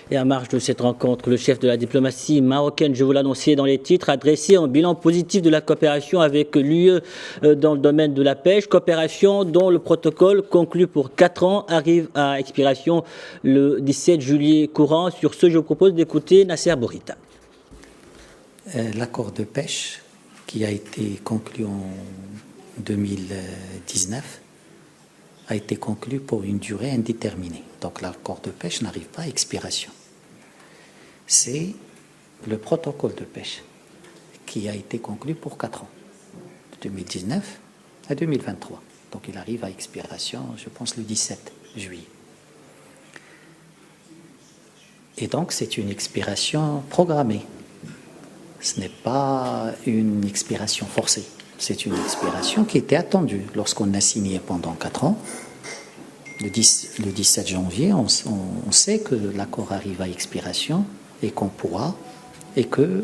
Et à marge de cette rencontre, le chef de la diplomatie marocaine, je vous l'annonçais dans les titres, a dressé un bilan positif de la coopération avec l'UE dans le domaine de la pêche, coopération dont le protocole conclu pour 4 ans arrive à expiration le 17 juillet courant. Sur ce, je vous propose d'écouter Nasser Bourita. L'accord de pêche qui a été conclu en 2019 a été conclu pour une durée indéterminée. Donc l'accord de pêche n'arrive pas à expiration. C'est le protocole de pêche qui a été conclu pour 4 ans, de 2019 à 2023. Donc il arrive à expiration, je pense, le 17 juillet. Et donc c'est une expiration programmée. Ce n'est pas une expiration forcée. C'est une expiration qui était attendue lorsqu'on a signé pendant 4 ans. Le 17 janvier, on sait que l'accord arrive à expiration et qu'on pourra, et que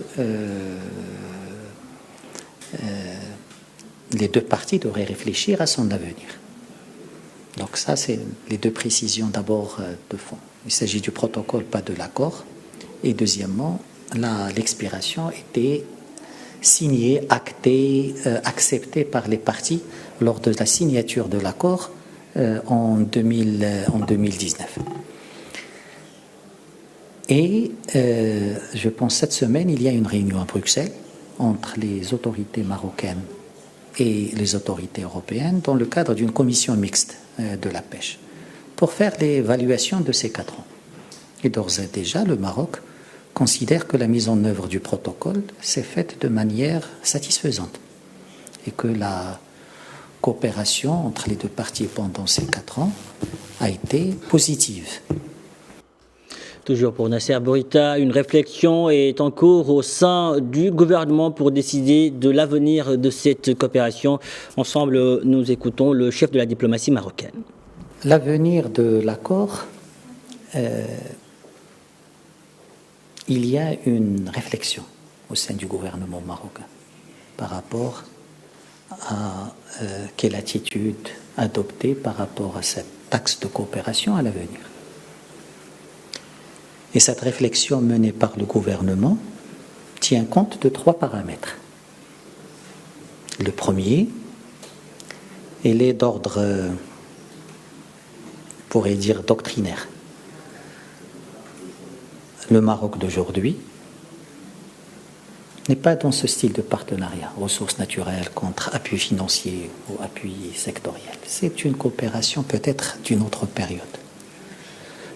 les deux parties devraient réfléchir à son avenir. Donc ça, c'est les deux précisions d'abord de fond. Il s'agit du protocole, pas de l'accord. Et deuxièmement, l'expiration était signée, actée, acceptée par les parties lors de la signature de l'accord en 2019. Et je pense cette semaine, il y a une réunion à Bruxelles entre les autorités marocaines et les autorités européennes dans le cadre d'une commission mixte de la pêche pour faire l'évaluation de ces 4 ans. Et d'ores et déjà, le Maroc considère que la mise en œuvre du protocole s'est faite de manière satisfaisante et que la coopération entre les deux parties pendant ces 4 ans a été positive. Toujours pour Nasser Bourita, une réflexion est en cours au sein du gouvernement pour décider de l'avenir de cette coopération. Ensemble, nous écoutons le chef de la diplomatie marocaine. L'avenir de l'accord, il y a une réflexion au sein du gouvernement marocain par rapport à quelle attitude adopter par rapport à cet axe de coopération à l'avenir. Et cette réflexion menée par le gouvernement tient compte de 3 paramètres. Le premier, il est d'ordre, on pourrait dire, doctrinaire. Le Maroc d'aujourd'hui n'est pas dans ce style de partenariat, ressources naturelles contre appui financier ou appui sectoriel. C'est une coopération peut-être d'une autre période.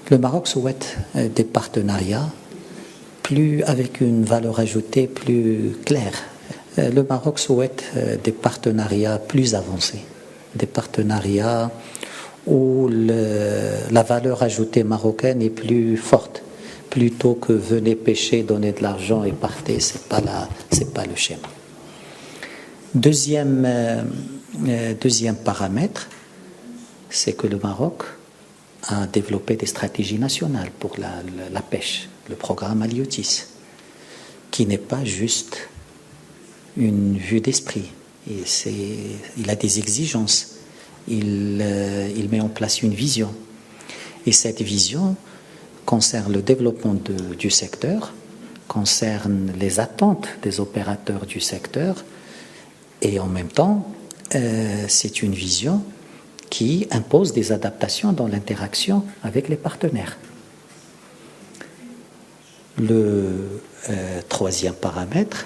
Le Maroc souhaite des partenariats avec une valeur ajoutée plus claire. Le Maroc souhaite des partenariats plus avancés, des partenariats où la valeur ajoutée marocaine est plus forte. Plutôt que venez pêcher, donner de l'argent et partez, c'est pas le schéma. Deuxième paramètre, c'est que le Maroc a développé des stratégies nationales pour la pêche, le programme Aliotis, qui n'est pas juste une vue d'esprit. Il a des exigences, il met en place une vision. Et cette vision concerne le développement du secteur, concerne les attentes des opérateurs du secteur, et en même temps, c'est une vision qui impose des adaptations dans l'interaction avec les partenaires. Le troisième paramètre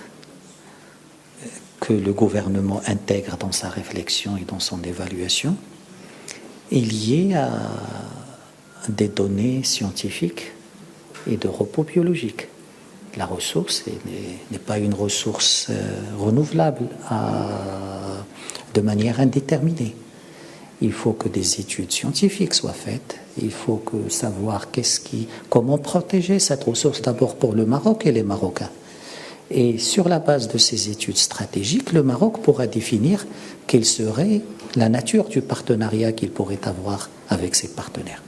que le gouvernement intègre dans sa réflexion et dans son évaluation est lié à des données scientifiques et de repos biologique. La ressource n'est pas une ressource renouvelable de manière indéterminée. Il faut que des études scientifiques soient faites. Il faut savoir comment protéger cette ressource d'abord pour le Maroc et les Marocains. Et sur la base de ces études stratégiques, le Maroc pourra définir quelle serait la nature du partenariat qu'il pourrait avoir avec ses partenaires.